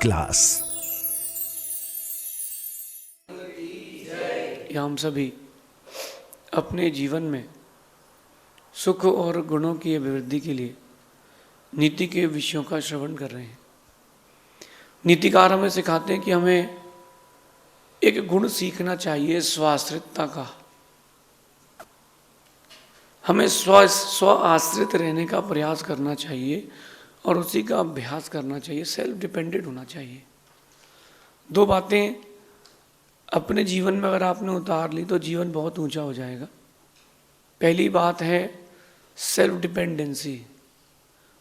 Class. हम सभी अपने जीवन में सुख और गुणों की अभिवृद्धि के लिए नीति के विषयों का श्रवण कर रहे हैं। नीतिकार हमें सिखाते हैं कि हमें एक गुण सीखना चाहिए, स्वाश्रितता का। हमें स्व आश्रित रहने का प्रयास करना चाहिए और उसी का अभ्यास करना चाहिए। सेल्फ डिपेंडेंट होना चाहिए। दो बातें अपने जीवन में अगर आपने उतार ली तो जीवन बहुत ऊंचा हो जाएगा। पहली बात है सेल्फ डिपेंडेंसी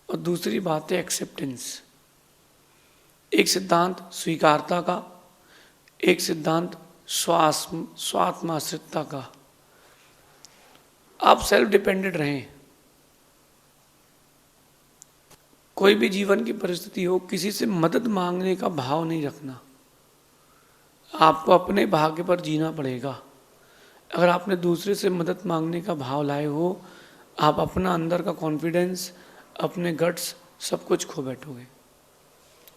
और दूसरी बात है एक्सेप्टेंस। एक सिद्धांत स्वीकारता का, एक सिद्धांत स्वात्माश्रितता का। आप सेल्फ डिपेंडेंट रहें। कोई भी जीवन की परिस्थिति हो, किसी से मदद मांगने का भाव नहीं रखना। आपको अपने भाग्य पर जीना पड़ेगा। अगर आपने दूसरे से मदद मांगने का भाव लाए हो, आप अपना अंदर का कॉन्फिडेंस, अपने गट्स सब कुछ खो बैठोगे।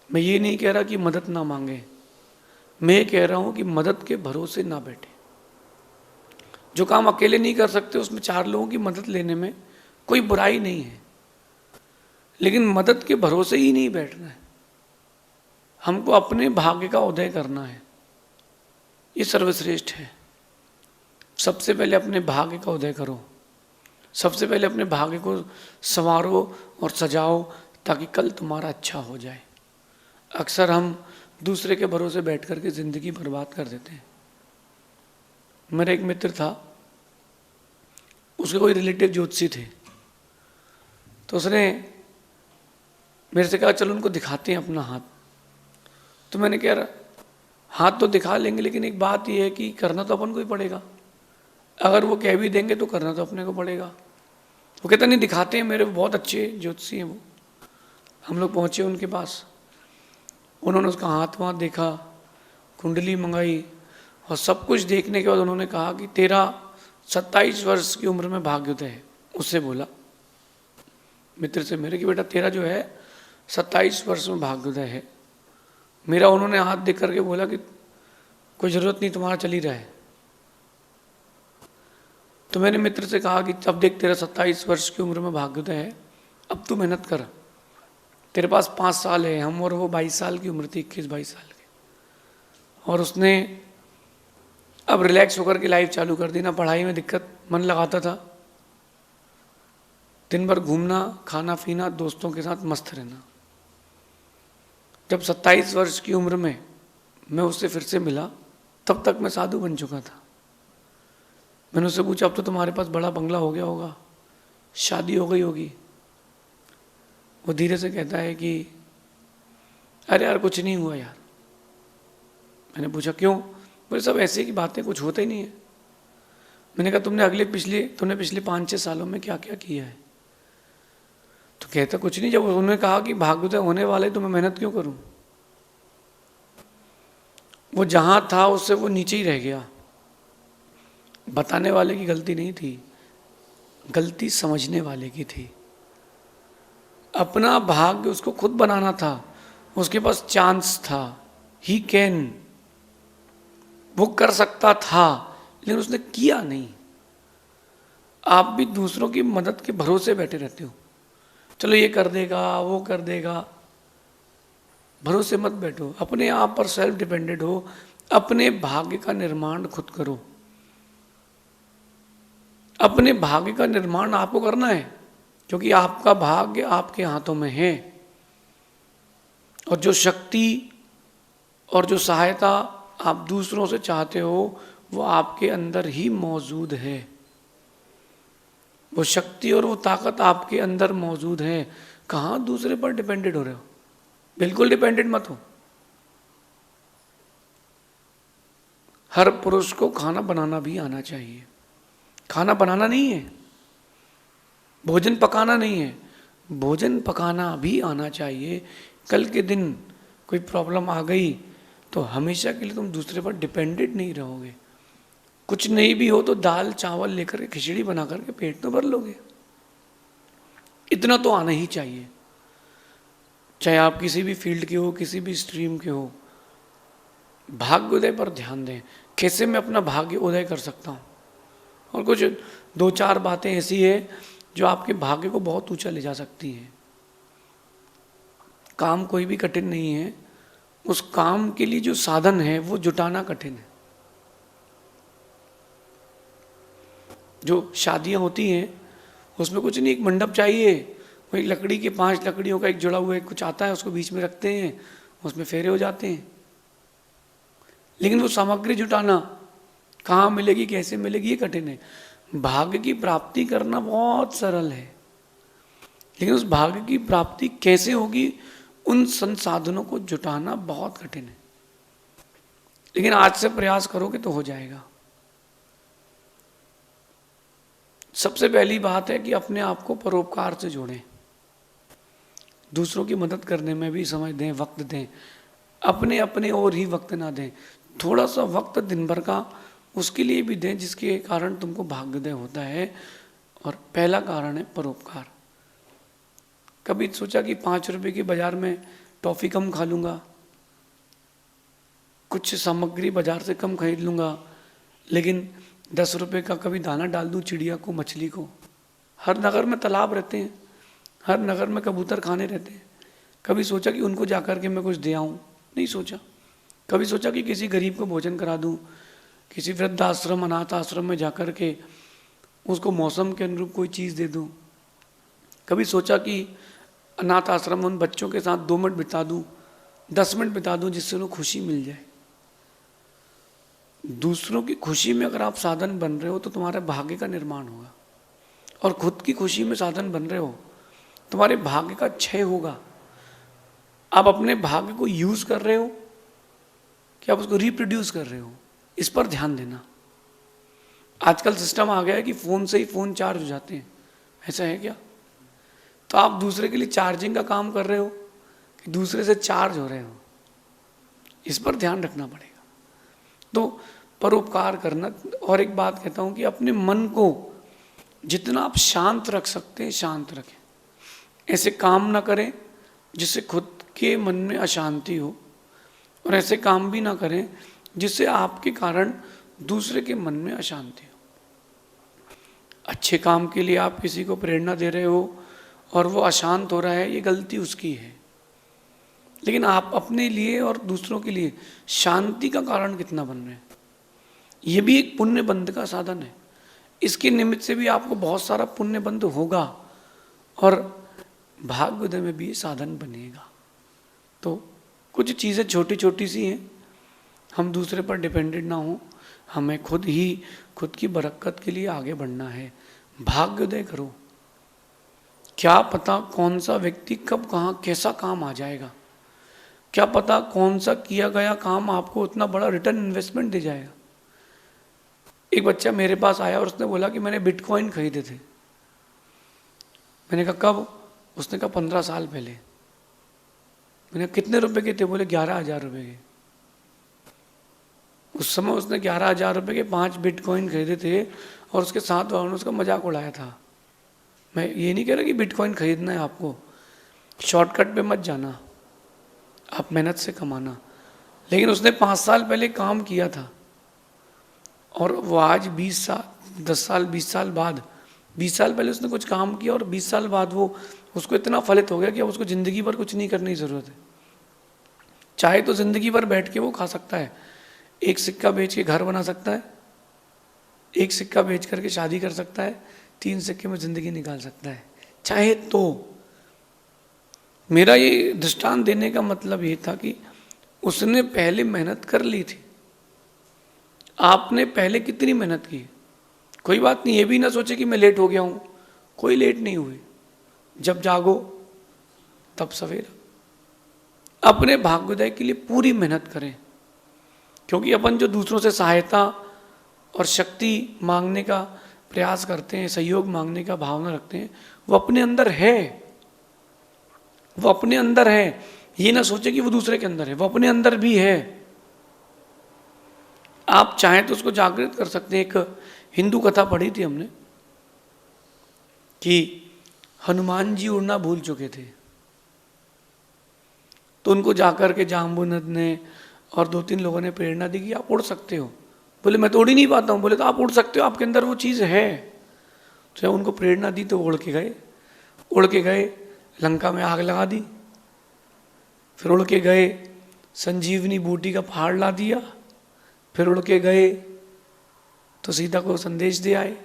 मैं ये नहीं कह रहा कि मदद ना मांगे, मैं ये कह रहा हूँ कि मदद के भरोसे ना बैठे। जो काम अकेले नहीं कर सकते उसमें चार लोगों की मदद लेने में कोई बुराई नहीं है, लेकिन मदद के भरोसे ही नहीं बैठना है। हमको अपने भाग्य का उदय करना है, ये सर्वश्रेष्ठ है। सबसे पहले अपने भाग्य का उदय करो। सबसे पहले अपने भाग्य को संवारो और सजाओ ताकि कल तुम्हारा अच्छा हो जाए। अक्सर हम दूसरे के भरोसे बैठ करके जिंदगी बर्बाद कर देते हैं। मेरा एक मित्र था, उसके कोई रिलेटिव ज्योतिषी थे, तो उसने मेरे से कहा चलो उनको दिखाते हैं अपना हाथ। तो मैंने कहा हाथ तो दिखा लेंगे, लेकिन एक बात यह है कि करना तो अपन को ही पड़ेगा। अगर वो कह भी देंगे तो करना तो अपने को पड़ेगा। वो कहता नहीं दिखाते हैं, मेरे बहुत अच्छे ज्योतिषी हैं वो। हम लोग पहुँचे उनके पास, उन्होंने उसका हाथ वाथ देखा, कुंडली मंगाई और सब कुछ देखने के बाद उन्होंने कहा कि तेरा 27 वर्ष की उम्र में भाग्योदय है। उससे बोला मित्र से मेरे कि बेटा तेरा जो है 27 वर्ष में भाग्योदय है। मेरा उन्होंने हाथ देख करके बोला कि कोई ज़रूरत नहीं, तुम्हारा चल ही रहा है। तो मैंने मित्र से कहा कि अब देख तेरा 27 वर्ष की उम्र में भाग्योदय है, अब तू मेहनत कर। तेरे पास 5 साल है, हम और वो 22 साल की उम्र थी, 21-22 साल की। और उसने अब रिलैक्स होकर के लाइफ चालू कर दी। ना पढ़ाई में दिक्कत, मन लगाता था, दिन भर घूमना, खाना पीना, दोस्तों के साथ मस्त रहना। जब 27 वर्ष की उम्र में मैं उससे फिर से मिला, तब तक मैं साधु बन चुका था। मैंने उससे पूछा अब तो तुम्हारे पास बड़ा बंगला हो गया होगा, शादी हो गई होगी। वो धीरे से कहता है कि अरे यार कुछ नहीं हुआ यार। मैंने पूछा क्यों? बोले सब ऐसे की बातें, कुछ होता ही नहीं है। मैंने कहा तुमने पिछले 5-6 सालों में क्या क्या किया है? तो कहता कुछ नहीं। जब उन्होंने कहा कि भाग्योदय होने वाले तो मैं मेहनत क्यों करूं? वो जहां था उससे वो नीचे ही रह गया। बताने वाले की गलती नहीं थी, गलती समझने वाले की थी। अपना भाग्य उसको खुद बनाना था। उसके पास चांस था, ही कैन, वो कर सकता था, लेकिन उसने किया नहीं। आप भी दूसरों की मदद के भरोसे बैठे रहते हो, चलो ये कर देगा, वो कर देगा। भरोसे मत बैठो, अपने आप पर सेल्फ डिपेंडेंट हो। अपने भाग्य का निर्माण खुद करो। अपने भाग्य का निर्माण आपको करना है, क्योंकि आपका भाग्य आपके हाथों में है। और जो शक्ति और जो सहायता आप दूसरों से चाहते हो वो आपके अंदर ही मौजूद है। वो शक्ति और वो ताकत आपके अंदर मौजूद है। कहाँ दूसरे पर डिपेंडेंट हो रहे हो? बिल्कुल डिपेंडेंट मत हो। हर पुरुष को खाना बनाना भी आना चाहिए। खाना बनाना नहीं है, भोजन पकाना नहीं है, भोजन पकाना भी आना चाहिए। कल के दिन कोई प्रॉब्लम आ गई तो हमेशा के लिए तुम दूसरे पर डिपेंडेंट नहीं रहोगे। कुछ नहीं भी हो तो दाल चावल लेकर के खिचड़ी बना करके पेट तो भर लोगे। इतना तो आना ही चाहिए। चाहे आप किसी भी फील्ड के हो, किसी भी स्ट्रीम के हो, भाग्योदय पर ध्यान दें। कैसे मैं अपना भाग्य उदय कर सकता हूँ। और कुछ 2-4 बातें ऐसी है जो आपके भाग्य को बहुत ऊंचा ले जा सकती हैं। काम कोई भी कठिन नहीं है, उस काम के लिए जो साधन है वो जुटाना कठिन है। जो शादियां होती हैं उसमें कुछ नहीं, एक मंडप चाहिए, वो एक लकड़ी के 5 लकड़ियों का एक जुड़ा हुआ एक कुछ आता है, उसको बीच में रखते हैं, उसमें फेरे हो जाते हैं। लेकिन वो सामग्री जुटाना कहाँ मिलेगी, कैसे मिलेगी, ये कठिन है। भाग्य की प्राप्ति करना बहुत सरल है, लेकिन उस भाग्य की प्राप्ति कैसे होगी, उन संसाधनों को जुटाना बहुत कठिन है। लेकिन आज से प्रयास करोगे तो हो जाएगा। सबसे पहली बात है कि अपने आप को परोपकार से जोड़ें, दूसरों की मदद करने में भी समय दें, वक्त दें। अपने अपने और ही वक्त ना दें, थोड़ा सा वक्त दिन भर का उसके लिए भी दें जिसके कारण तुमको भाग्योदय होता है। और पहला कारण है परोपकार। कभी सोचा कि 5 रुपए की बाजार में टॉफ़ी कम खा लूँगा, कुछ सामग्री बाजार से कम खरीद लूँगा, लेकिन 10 रुपए का कभी दाना डाल दूँ चिड़िया को, मछली को। हर नगर में तालाब रहते हैं, हर नगर में कबूतर खाने रहते हैं। कभी सोचा कि उनको जाकर के मैं कुछ दे आऊँ, नहीं सोचा। कभी सोचा कि किसी गरीब को भोजन करा दूँ, किसी वृद्ध आश्रम, अनाथ आश्रम में जाकर के उसको मौसम के अनुरूप कोई चीज़ दे दूँ। कभी सोचा कि अनाथ आश्रम में उन बच्चों के साथ 2 मिनट बिता दूँ, 10 मिनट बिता दूँ, जिससे उन्हें खुशी मिल जाए। दूसरों की खुशी में अगर आप साधन बन रहे हो तो तुम्हारे भाग्य का निर्माण होगा, और खुद की खुशी में साधन बन रहे हो तुम्हारे भाग्य का क्षय होगा। आप अपने भाग्य को यूज कर रहे हो कि आप उसको रिप्रोड्यूस कर रहे हो, इस पर ध्यान देना। आजकल सिस्टम आ गया है कि फ़ोन से ही फ़ोन चार्ज हो जाते हैं, ऐसा है क्या? तो आप दूसरे के लिए चार्जिंग का काम कर रहे हो कि दूसरे से चार्ज हो रहे हो, इस पर ध्यान रखना पड़ेगा। तो परोपकार करना। और एक बात कहता हूँ कि अपने मन को जितना आप शांत रख सकते हैं शांत रखें। ऐसे काम ना करें जिससे खुद के मन में अशांति हो, और ऐसे काम भी ना करें जिससे आपके कारण दूसरे के मन में अशांति हो। अच्छे काम के लिए आप किसी को प्रेरणा दे रहे हो और वो अशांत हो रहा है, ये गलती उसकी है। लेकिन आप अपने लिए और दूसरों के लिए शांति का कारण कितना बन रहे हैं, ये भी एक पुण्य बंध का साधन है। इसके निमित्त से भी आपको बहुत सारा पुण्य बंध होगा और भाग्योदय में भी साधन बनेगा। तो कुछ चीज़ें छोटी छोटी सी हैं, हम दूसरे पर डिपेंडेंट ना हो, हमें खुद ही खुद की बरकत के लिए आगे बढ़ना है। भाग्योदय करो, क्या पता कौन सा व्यक्ति कब कहाँ कैसा काम आ जाएगा, क्या पता कौन सा किया गया काम आपको उतना बड़ा रिटर्न इन्वेस्टमेंट दे जाएगा। एक बच्चा मेरे पास आया और उसने बोला कि मैंने बिटकॉइन खरीदे थे। मैंने कहा कब? उसने कहा 15 साल पहले। मैंने कहा कितने रुपए के थे? बोले 11,000 रुपये के। उस समय उसने 11,000 रुपये के 5 बिटकॉइन खरीदे थे और उसके साथ वालों ने उसका मजाक उड़ाया था। मैं ये नहीं कह रहा कि बिटकॉइन खरीदना है आपको, शॉर्टकट पे मत जाना, आप मेहनत से कमाना। लेकिन उसने 5 साल पहले काम किया था और वो आज 20 साल 10 साल 20 साल बाद 20 साल पहले उसने कुछ काम किया और 20 साल बाद वो उसको इतना फलित हो गया कि अब उसको ज़िंदगी भर कुछ नहीं करने की ज़रूरत है। चाहे तो ज़िंदगी भर बैठ के वो खा सकता है, एक सिक्का बेच के घर बना सकता है, एक सिक्का बेच करके शादी कर सकता है, 3 सिक्के में ज़िंदगी निकाल सकता है, चाहे तो। मेरा ये दृष्टांत देने का मतलब ये था कि उसने पहले मेहनत कर ली थी। आपने पहले कितनी मेहनत की? कोई बात नहीं, ये भी ना सोचे कि मैं लेट हो गया हूँ, कोई लेट नहीं हुए। जब जागो तब सवेरा। अपने भाग्योदय के लिए पूरी मेहनत करें, क्योंकि अपन जो दूसरों से सहायता और शक्ति मांगने का प्रयास करते हैं, सहयोग मांगने का भावना रखते हैं, वो अपने अंदर है, वो अपने अंदर है। ये ना सोचे कि वो दूसरे के अंदर है, वो अपने अंदर भी है। आप चाहें तो उसको जागृत कर सकते हैं। एक हिंदू कथा पढ़ी थी हमने कि हनुमान जी उड़ना भूल चुके थे। तो उनको जाकर के जाम्बुनंद ने और 2-3 लोगों ने प्रेरणा दी कि आप उड़ सकते हो। बोले मैं तो उड़ ही नहीं पाता हूँ। बोले तो आप उड़ सकते हो, आपके अंदर वो चीज़ है। तो जब उनको प्रेरणा दी तो उड़ के गए, लंका में आग लगा दी। फिर उड़ के गए, संजीवनी बूटी का पहाड़ ला दिया। फिर उड़ के गए तो सीता को संदेश दे आए।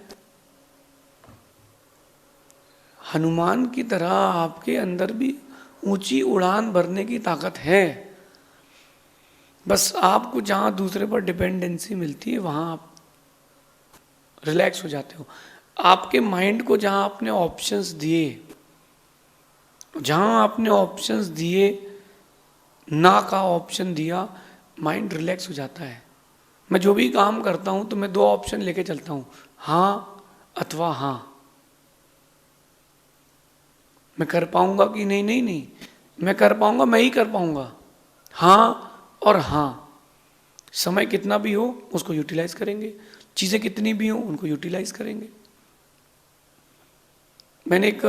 हनुमान की तरह आपके अंदर भी ऊंची उड़ान भरने की ताकत है। बस आपको जहां दूसरे पर डिपेंडेंसी मिलती है वहां आप रिलैक्स हो जाते हो। आपके माइंड को जहां आपने ऑप्शंस दिए, ना का ऑप्शन दिया, माइंड रिलैक्स हो जाता है। मैं जो भी काम करता हूं तो मैं 2 ऑप्शन लेके चलता हूं, हाँ अथवा हाँ। मैं कर पाऊंगा कि नहीं, नहीं नहीं, मैं कर पाऊंगा, मैं ही कर पाऊंगा, हाँ और हाँ। समय कितना भी हो उसको यूटिलाइज करेंगे, चीज़ें कितनी भी हो उनको यूटिलाइज करेंगे। मैंने एक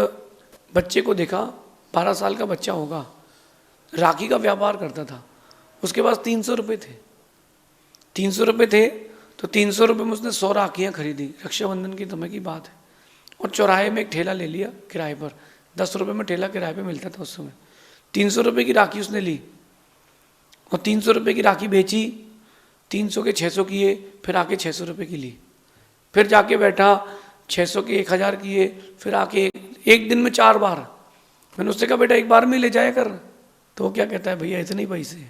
बच्चे को देखा, 12 साल का बच्चा होगा, राखी का व्यापार करता था। उसके पास 300 रुपये थे। 300 रुपये थे तो 300 रुपये में उसने 100 राखियाँ खरीदी। रक्षाबंधन की समय की बात है। और चौराहे में एक ठेला ले लिया किराए पर। 10 रुपये में ठेला किराए पे मिलता था उस समय। 300 रुपये की राखी उसने ली और 300 रुपये की राखी बेची, 300 के 600 किए, फिर आके 600 रुपये की ली। फिर जाके बैठा, 600 के 1000 किए, फिर आके एक दिन में 4 बार। मैंने उससे कहा बेटा एक बार में ले जाया कर। तो वो क्या कहता है, भैया इतने ही पैसे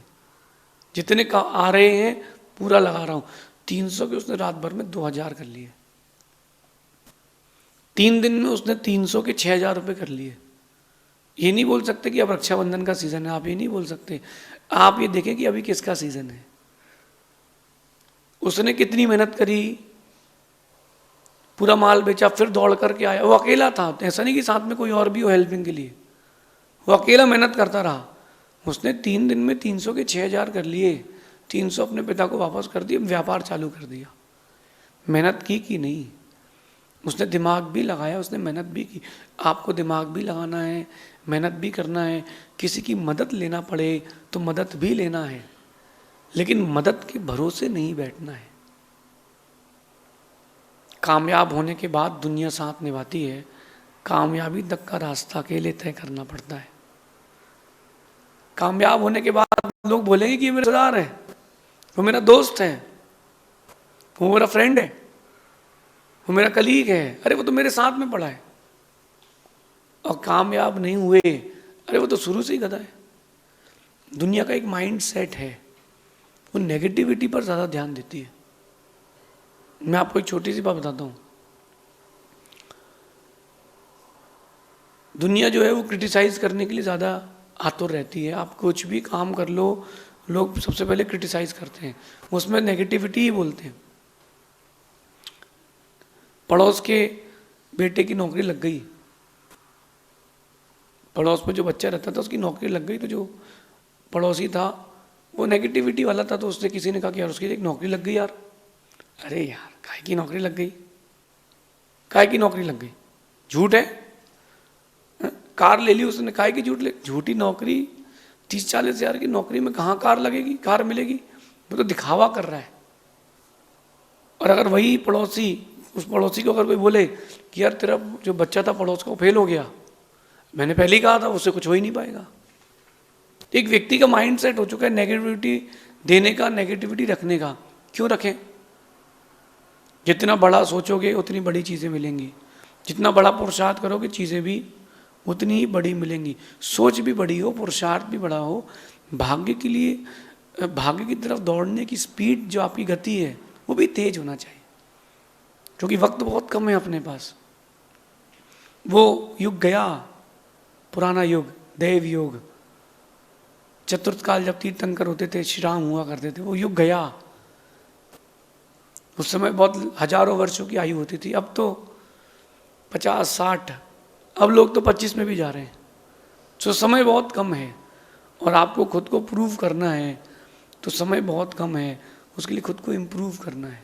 जितने का आ रहे हैं पूरा लगा रहा हूँ। 300 के उसने रात भर में 2000 कर लिए। 3 दिन में उसने 300 के 6000 रुपये कर लिए। ये नहीं बोल सकते कि अब रक्षाबंधन का सीजन है, आप ये नहीं बोल सकते। आप ये देखें कि अभी किसका सीजन है। उसने कितनी मेहनत करी, पूरा माल बेचा, फिर दौड़ करके आया। वो अकेला था, ऐसा नहीं कि साथ में कोई और भी हो हेल्पिंग के लिए। वो अकेला मेहनत करता रहा। उसने 3 दिन में 300 के 6000 कर लिए। 300 अपने पिता को वापस कर दिए, व्यापार चालू कर दिया। मेहनत की कि नहीं, उसने दिमाग भी लगाया, उसने मेहनत भी की। आपको दिमाग भी लगाना है, मेहनत भी करना है। किसी की मदद लेना पड़े तो मदद भी लेना है, लेकिन मदद के भरोसे नहीं बैठना है। कामयाब होने के बाद दुनिया साथ निभाती है, कामयाबी तक का रास्ता अकेले तय करना पड़ता है। कामयाब होने के बाद लोग बोलेंगे कि ये मेरा रिश्तेदार है, वो मेरा दोस्त है, वो मेरा फ्रेंड है, वो मेरा कलीग है, अरे वो तो मेरे साथ में पड़ा है। और कामयाब नहीं हुए, अरे वो तो शुरू से ही गधा है। दुनिया का एक माइंड सेट है, वो नेगेटिविटी पर ज़्यादा ध्यान देती है। मैं आपको एक छोटी सी बात बताता हूँ। दुनिया जो है वो क्रिटिसाइज करने के लिए ज़्यादा आतुर रहती है। आप कुछ भी काम कर लो, लोग सबसे पहले क्रिटिसाइज करते हैं, उसमें नेगेटिविटी ही बोलते हैं। पड़ोस के बेटे की नौकरी लग गई, पड़ोस में जो बच्चा रहता था उसकी नौकरी लग गई, तो जो पड़ोसी था वो नेगेटिविटी वाला था। तो उससे किसी ने कहा कि यार उसकी एक नौकरी लग गई यार। अरे यार काहे की नौकरी लग गई, काहे की नौकरी लग गई, झूठ है। कार ले ली उसने, काहे की झूठी नौकरी। 30-40 हज़ार की नौकरी में कहाँ कार लगेगी, कार मिलेगी। वो तो दिखावा कर रहा है। और अगर वही पड़ोसी, उस पड़ोसी को अगर कोई बोले कि यार तेरा जो बच्चा था पड़ोस का वो फेल हो गया, मैंने पहले ही कहा था उससे कुछ हो ही नहीं पाएगा। एक व्यक्ति का माइंड सेट हो चुका है नेगेटिविटी देने का, नेगेटिविटी रखने का। क्यों रखें? जितना बड़ा सोचोगे उतनी बड़ी चीज़ें मिलेंगी, जितना बड़ा पुरुषार्थ करोगे चीज़ें भी उतनी ही बड़ी मिलेंगी। सोच भी बड़ी हो, पुरुषार्थ भी बड़ा हो, भाग्य के लिए, भाग्य की तरफ दौड़ने की स्पीड जो आपकी गति है वो भी तेज होना चाहिए, क्योंकि वक्त बहुत कम है अपने पास। वो युग गया, पुराना युग, देव युग, चतुर्थ काल जब तीर्थंकर होते थे, श्री राम हुआ करते थे, वो युग गया। उस समय बहुत हजारों वर्षों की आयु होती थी, अब तो 50-60, अब लोग तो 25 में भी जा रहे हैं। तो समय बहुत कम है और आपको खुद को प्रूव करना है, तो समय बहुत कम है, उसके लिए खुद को इम्प्रूव करना है।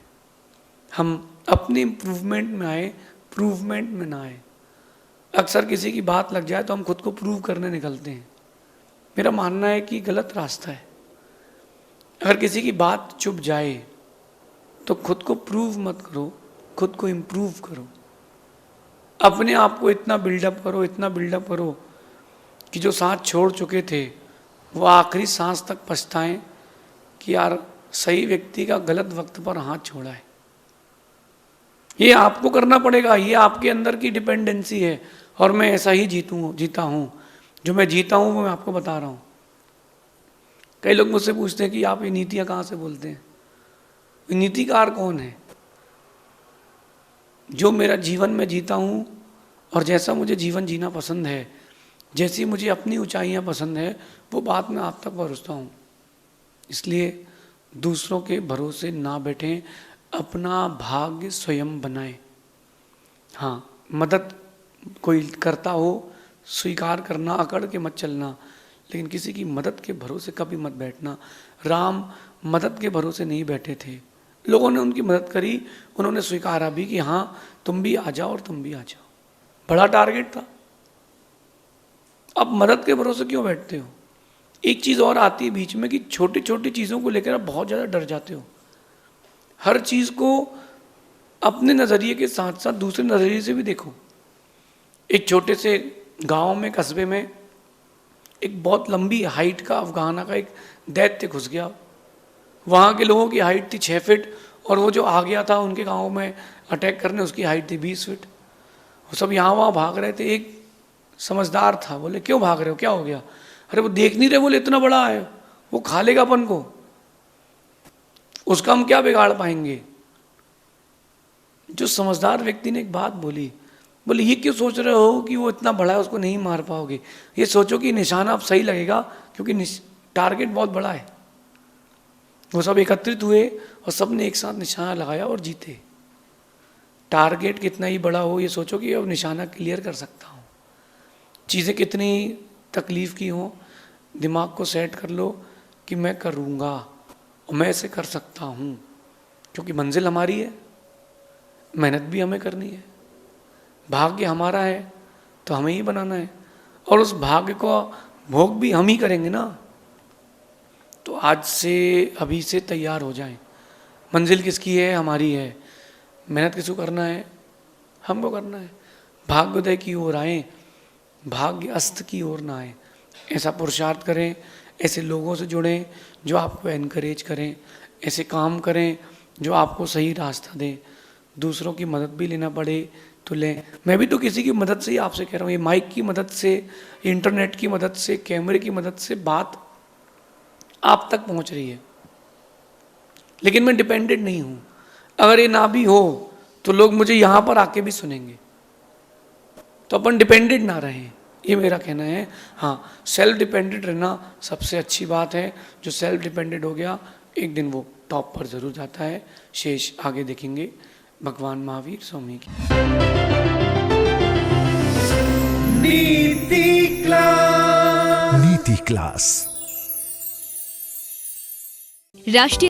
हम अपने इम्प्रूवमेंट में आए, प्रूवमेंट में ना आए। अक्सर किसी की बात लग जाए तो हम खुद को प्रूव करने निकलते हैं, मेरा मानना है कि गलत रास्ता है। अगर किसी की बात चुप जाए तो खुद को प्रूव मत करो, खुद को इम्प्रूव करो। अपने आप को इतना बिल्डअप करो, इतना बिल्डअप करो कि जो साथ छोड़ चुके थे वो आखिरी सांस तक पछताएं कि यार सही व्यक्ति का गलत वक्त पर हाथ छोड़ा है। ये आपको करना पड़ेगा, ये आपके अंदर की डिपेंडेंसी है। और मैं ऐसा ही जीता हूँ, जो मैं जीता हूँ वो मैं आपको बता रहा हूँ। कई लोग मुझसे पूछते हैं कि आप ये नीतियाँ कहाँ से बोलते हैं। नीतिकार कौन है? जो मेरा जीवन में जीता हूँ और जैसा मुझे जीवन जीना पसंद है, जैसी मुझे अपनी ऊंचाइयाँ पसंद है, वो बात मैं आप तक पहुँचता हूँ। इसलिए दूसरों के भरोसे ना बैठें, अपना भाग्य स्वयं बनाएं। हाँ, मदद कोई करता हो स्वीकार करना, अकड़ के मत चलना, लेकिन किसी की मदद के भरोसे कभी मत बैठना। राम मदद के भरोसे नहीं बैठे थे, लोगों ने उनकी मदद करी, उन्होंने स्वीकारा भी कि हाँ तुम भी आ जाओ और तुम भी आ जाओ। बड़ा टारगेट था। अब मदद के भरोसे क्यों बैठते हो? एक चीज़ और आती है बीच में कि छोटी छोटी चीज़ों को लेकर आप बहुत ज़्यादा डर जाते हो। हर चीज़ को अपने नज़रिए के साथ साथ दूसरे नज़रिए से भी देखो। एक छोटे से गांव में, कस्बे में एक बहुत लंबी हाइट का अफगाना का एक दैत्य घुस गया। वहाँ के लोगों की हाइट थी 6 फीट और वो जो आ गया था उनके गांव में अटैक करने, उसकी हाइट थी 20 फीट। वो सब यहाँ वहाँ भाग रहे थे। एक समझदार था, बोले क्यों भाग रहे हो, क्या हो गया? अरे वो देख नहीं रहे, बोले इतना बड़ा है, वो खा लेगा अपन को, उसका हम क्या बिगाड़ पाएंगे। जो समझदार व्यक्ति ने एक बात बोली, बोले ये क्यों सोच रहे हो कि वो इतना बड़ा है उसको नहीं मार पाओगे, ये सोचो कि निशाना अब सही लगेगा क्योंकि टारगेट बहुत बड़ा है। वो सब एकत्रित हुए और सब ने एक साथ निशाना लगाया और जीते। टारगेट कितना ही बड़ा हो, ये सोचो कि अब निशाना क्लियर कर सकता हूँ। चीज़ें कितनी तकलीफ़ की हो, दिमाग को सेट कर लो कि मैं करूँगा और मैं ऐसे कर सकता हूँ, क्योंकि मंजिल हमारी है, मेहनत भी हमें करनी है, भाग्य हमारा है तो हमें ही बनाना है और उस भाग्य को भोग भी हम ही करेंगे ना। तो आज से, अभी से तैयार हो जाएं। मंजिल किसकी है? हमारी है। मेहनत किसको करना है? हमको करना है। भाग्योदय की ओर आए, भाग्य अस्त की ओर ना आए। ऐसा पुरुषार्थ करें, ऐसे लोगों से जुड़ें जो आपको एनकरेज करें, ऐसे काम करें जो आपको सही रास्ता दें। दूसरों की मदद भी लेना पड़े तो लें। मैं भी तो किसी की मदद से ही आपसे कह रहा हूँ। ये माइक की मदद से, इंटरनेट की मदद से, कैमरे की मदद से बात आप तक पहुँच रही है, लेकिन मैं डिपेंडेंट नहीं हूँ। अगर ये ना भी हो तो लोग मुझे यहाँ पर आके भी सुनेंगे। तो अपन डिपेंडेंट ना रहें, ये मेरा कहना है। हाँ, सेल्फ डिपेंडेंट रहना सबसे अच्छी बात है। जो सेल्फ डिपेंडेंट हो गया, एक दिन वो टॉप पर जरूर जाता है। शेष आगे देखेंगे। भगवान महावीर स्वामी की नीति क्लास। राष्ट्रीय